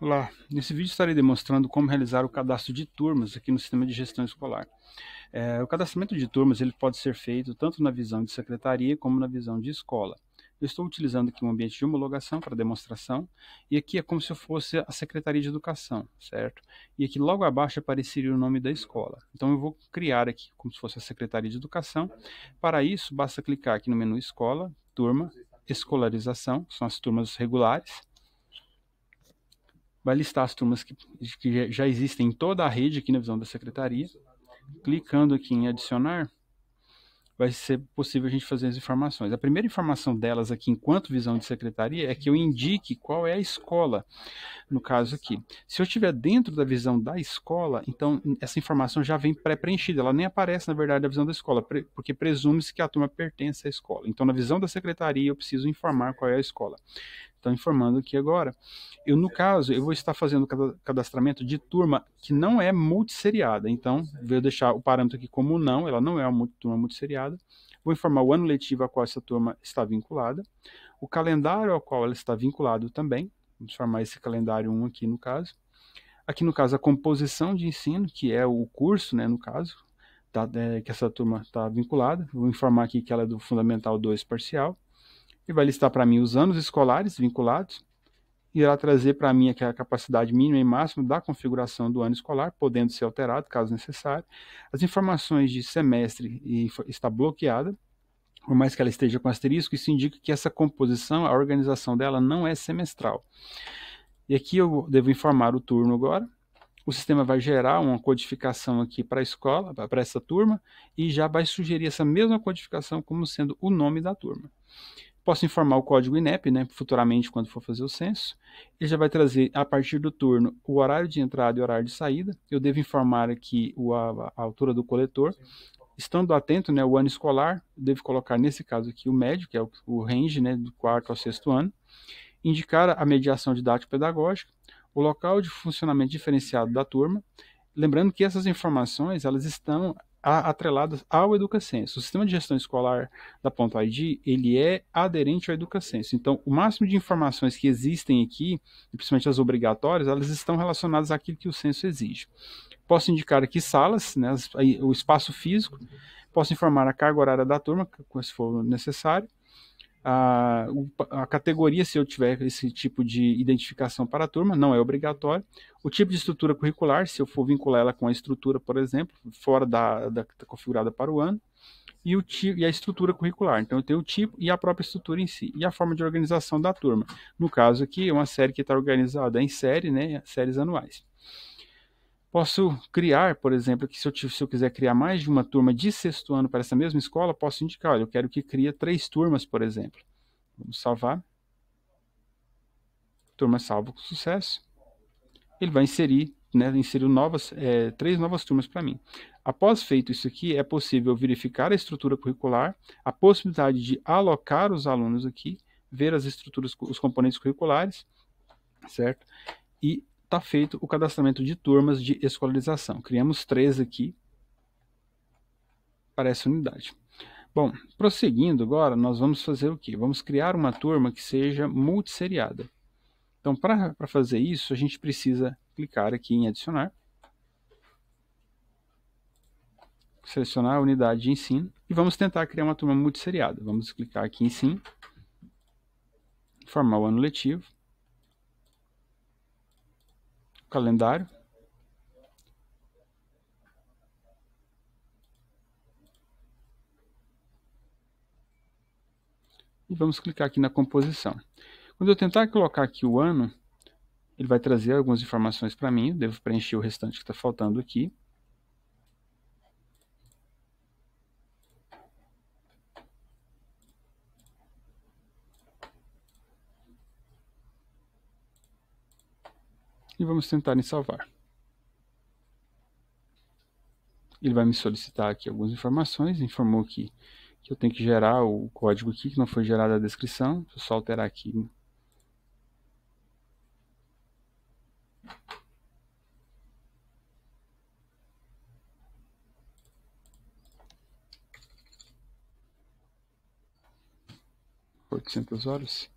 Olá, nesse vídeo estarei demonstrando como realizar o cadastro de turmas aqui no sistema de gestão escolar. O cadastramento de turmas ele pode ser feito tanto na visão de secretaria como na visão de escola. Eu estou utilizando aqui um ambiente de homologação para demonstração e aqui é como se eu fosse a Secretaria de Educação, certo? E aqui logo abaixo apareceria o nome da escola. Então eu vou criar aqui como se fosse a Secretaria de Educação. Para isso, basta clicar aqui no menu Escola, Turma, Escolarização, que são as turmas regulares. Vai listar as turmas que já existem em toda a rede aqui na visão da secretaria. Clicando aqui em adicionar, vai ser possível a gente fazer as informações. A primeira informação delas aqui, enquanto visão de secretaria, é que eu indique qual é a escola, no caso aqui. Se eu estiver dentro da visão da escola, então essa informação já vem pré-preenchida, ela nem aparece, na verdade, na visão da escola, porque presume-se que a turma pertence à escola. Então, na visão da secretaria, eu preciso informar qual é a escola. Então, informando aqui agora. No caso, eu vou estar fazendo cadastramento de turma que não é multisseriada. Então, vou deixar o parâmetro aqui como não, ela não é uma turma multisseriada. Vou informar o ano letivo a qual essa turma está vinculada, o calendário ao qual ela está vinculado também. Vamos formar esse calendário 1 aqui no caso. Aqui no caso, a composição de ensino, que é o curso, né, no caso, que essa turma está vinculada. Vou informar aqui que ela é do Fundamental 2 parcial. E vai listar para mim os anos escolares vinculados, irá trazer para mim aqui a capacidade mínima e máxima da configuração do ano escolar, podendo ser alterado caso necessário. As informações de semestre está bloqueada, por mais que ela esteja com asterisco, isso indica que essa composição, a organização dela não é semestral. E aqui eu devo informar o turno agora. O sistema vai gerar uma codificação aqui para a escola, para essa turma, e já vai sugerir essa mesma codificação como sendo o nome da turma. Posso informar o código INEP, né, futuramente, quando for fazer o censo. Ele já vai trazer, a partir do turno, o horário de entrada e o horário de saída. Eu devo informar aqui a altura do coletor. Estando atento, né, o ano escolar, eu devo colocar, nesse caso aqui, o médio, que é o range, né, do quarto ao sexto ano. Indicar a mediação didático-pedagógica, o local de funcionamento diferenciado da turma. Lembrando que essas informações elas estão atreladas ao EducaCenso. O sistema de gestão escolar da Ponto ID ele é aderente ao EducaCenso. Então, o máximo de informações que existem aqui, principalmente as obrigatórias, elas estão relacionadas àquilo que o censo exige. Posso indicar aqui salas, né, o espaço físico. Posso informar a carga horária da turma, se for necessário. A categoria, se eu tiver esse tipo de identificação para a turma, não é obrigatório. O tipo de estrutura curricular, se eu for vincular ela com a estrutura, por exemplo, fora da configurada para o ano, e a estrutura curricular. Então, eu tenho o tipo e a própria estrutura em si, e a forma de organização da turma. No caso aqui, é uma série que está organizada em série, né, séries anuais. Posso criar, por exemplo, que se eu quiser criar mais de uma turma de sexto ano para essa mesma escola, posso indicar, olha, eu quero que crie 3 turmas, por exemplo. Vamos salvar. Turma salva com sucesso. Ele vai inserir, né, inseriu 3 novas turmas para mim. Após feito isso aqui, é possível verificar a estrutura curricular, a possibilidade de alocar os alunos aqui, ver as estruturas, os componentes curriculares, certo? E está feito o cadastramento de turmas de escolarização. Criamos 3 aqui para essa unidade. Bom, prosseguindo agora, nós vamos fazer o quê? Vamos criar uma turma que seja multisseriada. Então, para fazer isso, a gente precisa clicar aqui em adicionar, selecionar a unidade de ensino e vamos tentar criar uma turma multisseriada. Vamos clicar aqui em sim, formar o ano letivo, o calendário, e vamos clicar aqui na composição. Quando eu tentar colocar aqui o ano, ele vai trazer algumas informações para mim, eu devo preencher o restante que está faltando aqui. E vamos tentar em salvar. Ele vai me solicitar aqui algumas informações, informou que eu tenho que gerar o código aqui, que não foi gerada a descrição, vou só alterar aqui. Por 800 horas.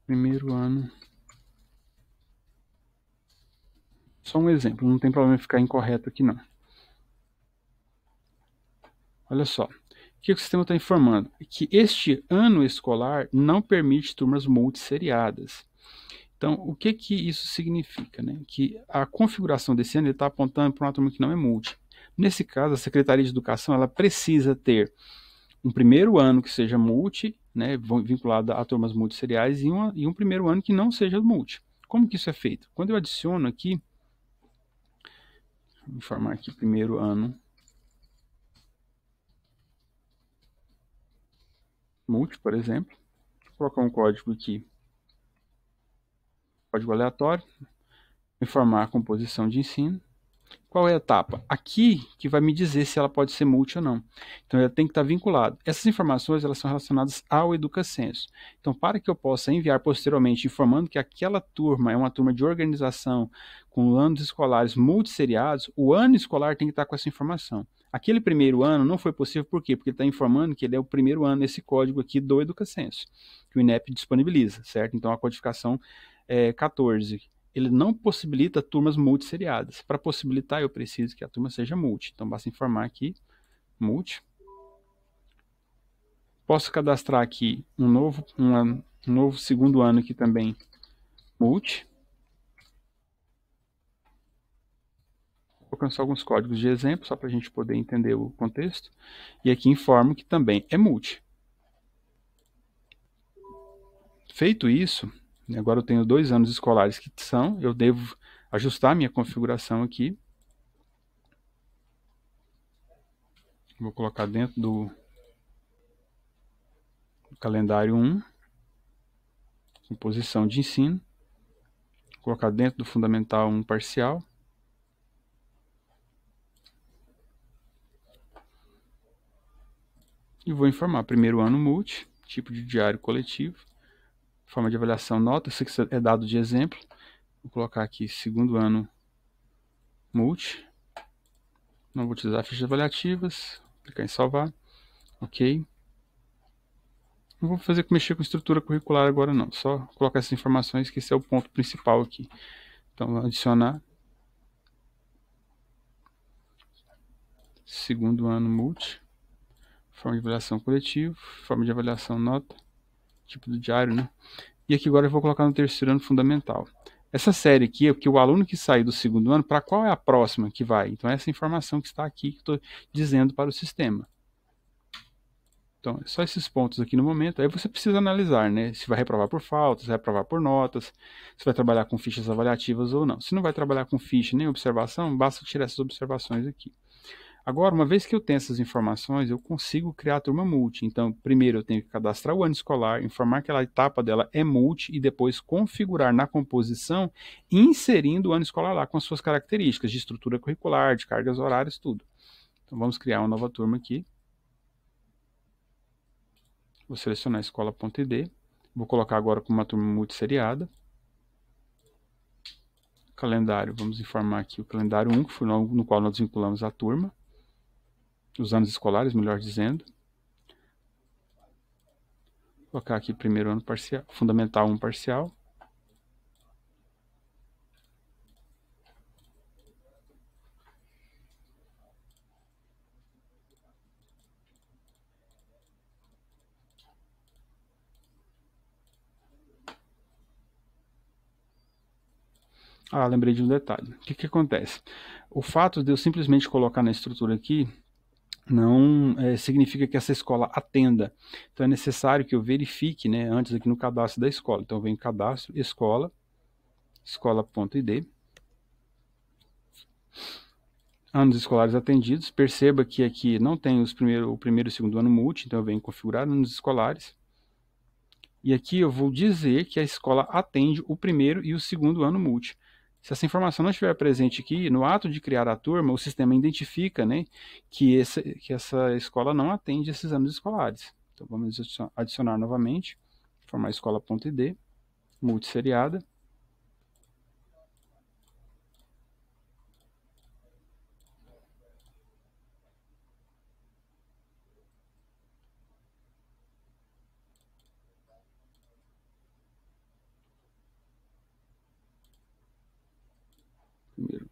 Primeiro ano. Só um exemplo, não tem problema ficar incorreto aqui não. Olha só, o que o sistema está informando? Que este ano escolar não permite turmas multisseriadas. Então, o que isso significa? Né? Que a configuração desse ano está apontando para uma turma que não é multi. Nesse caso, a Secretaria de Educação ela precisa ter um primeiro ano que seja multi, né, vinculado a turmas multisseriais, e um primeiro ano que não seja multi. Como que isso é feito? Quando eu adiciono aqui, vou informar aqui primeiro ano multi, por exemplo, vou colocar um código aqui, código aleatório, informar a composição de ensino. Qual é a etapa? Aqui que vai me dizer se ela pode ser multi ou não. Então, ela tem que estar vinculada. Essas informações elas são relacionadas ao EducaCenso. Então, para que eu possa enviar posteriormente informando que aquela turma é uma turma de organização com anos escolares multisseriados, o ano escolar tem que estar com essa informação. Aquele primeiro ano não foi possível, por quê? Porque ele está informando que ele é o primeiro ano nesse código aqui do EducaCenso, que o INEP disponibiliza, certo? Então, a codificação é 14. Ele não possibilita turmas multisseriadas. Para possibilitar, eu preciso que a turma seja multi. Então, basta informar aqui, multi. Posso cadastrar aqui um novo segundo ano aqui também, multi. Vou alcançar alguns códigos de exemplo, só para a gente poder entender o contexto. E aqui informo que também é multi. Feito isso, agora eu tenho 2 anos escolares que são, eu devo ajustar minha configuração aqui. Vou colocar dentro do calendário 1, composição de ensino, colocar dentro do fundamental 1 parcial. E vou informar primeiro ano multi, tipo de diário coletivo, forma de avaliação nota, isso aqui é dado de exemplo. Vou colocar aqui segundo ano multi. Não vou utilizar fichas avaliativas, clicar em salvar, ok. Não vou mexer com estrutura curricular agora não, só colocar essas informações que esse é o ponto principal aqui. Então, adicionar segundo ano multi, forma de avaliação coletivo, forma de avaliação nota, tipo do diário, né? E aqui agora eu vou colocar no terceiro ano fundamental. Essa série aqui é porque o aluno que sai do segundo ano, para qual é a próxima que vai? Então, essa informação que está aqui, que estou dizendo para o sistema. Então, é só esses pontos aqui no momento. Aí você precisa analisar, né? Se vai reprovar por faltas, se vai reprovar por notas, se vai trabalhar com fichas avaliativas ou não. Se não vai trabalhar com ficha nem observação, basta tirar essas observações aqui. Agora, uma vez que eu tenho essas informações, eu consigo criar a turma multi. Então, primeiro eu tenho que cadastrar o ano escolar, informar que a etapa dela é multi e depois configurar na composição, inserindo o ano escolar lá com as suas características de estrutura curricular, de cargas horárias, tudo. Então, vamos criar uma nova turma aqui. Vou selecionar a escola.id. Vou colocar agora como uma turma multisseriada. Calendário, vamos informar aqui o calendário 1, que foi no qual nós vinculamos a turma. Os anos escolares, melhor dizendo. Vou colocar aqui primeiro ano parcial, fundamental 1 parcial. Ah, lembrei de um detalhe. O que acontece? O fato de eu simplesmente colocar na estrutura aqui não significa que essa escola atenda. Então é necessário que eu verifique, né, antes aqui no cadastro da escola. Então eu venho em cadastro, escola, escola.id. Anos escolares atendidos. Perceba que aqui não tem o primeiro e o segundo ano multi, então eu venho configurar anos escolares. E aqui eu vou dizer que a escola atende o primeiro e o segundo ano multi. Se essa informação não estiver presente aqui, no ato de criar a turma, o sistema identifica, né, que essa escola não atende esses anos escolares. Então vamos adicionar novamente, formar escola.id, multisseriada.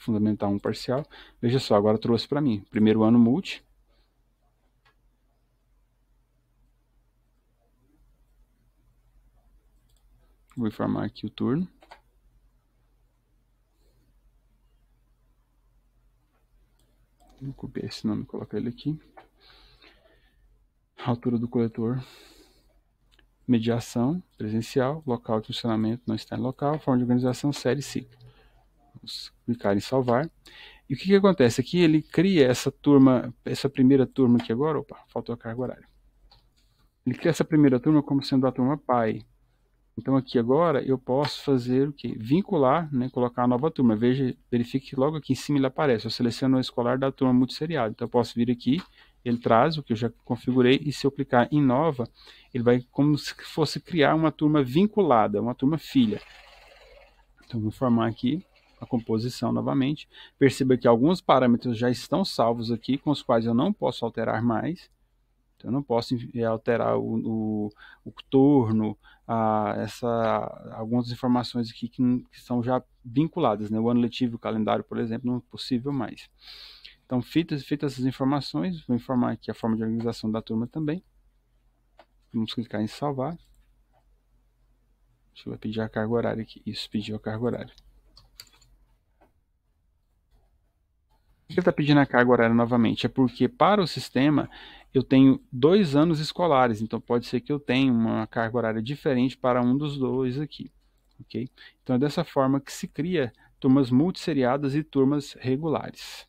Fundamental 1 parcial. Veja só, agora trouxe para mim. Primeiro ano multi. Vou informar aqui o turno. Vou copiar esse nome e colocar ele aqui. Altura do coletor. Mediação, presencial, local de funcionamento não está em local, forma de organização, série ciclo. Vamos clicar em salvar. E o que acontece aqui? Ele cria essa turma, essa primeira turma aqui agora, opa, faltou a carga horária. Ele cria essa primeira turma como sendo a turma pai. Então aqui agora eu posso fazer o que? Vincular, né, colocar a nova turma. Veja, verifique que logo aqui em cima ele aparece. Eu seleciono o escolar da turma multisseriado. Então eu posso vir aqui, ele traz o que eu já configurei, e se eu clicar em nova, ele vai como se fosse criar uma turma vinculada, uma turma filha. Então vou informar aqui a composição novamente. Perceba que alguns parâmetros já estão salvos aqui, com os quais eu não posso alterar mais. Então, eu não posso alterar o turno, algumas informações aqui que são já vinculadas, né? O ano letivo, o calendário, por exemplo, não é possível mais. Então, feitas essas informações, vou informar aqui a forma de organização da turma também. Vamos clicar em salvar. Deixa eu pedir a carga horária aqui. Isso, pediu a carga horária. Por que ele está pedindo a carga horária novamente? É porque para o sistema eu tenho 2 anos escolares, então pode ser que eu tenha uma carga horária diferente para um dos dois aqui. Okay? Então é dessa forma que se cria turmas multisseriadas e turmas regulares.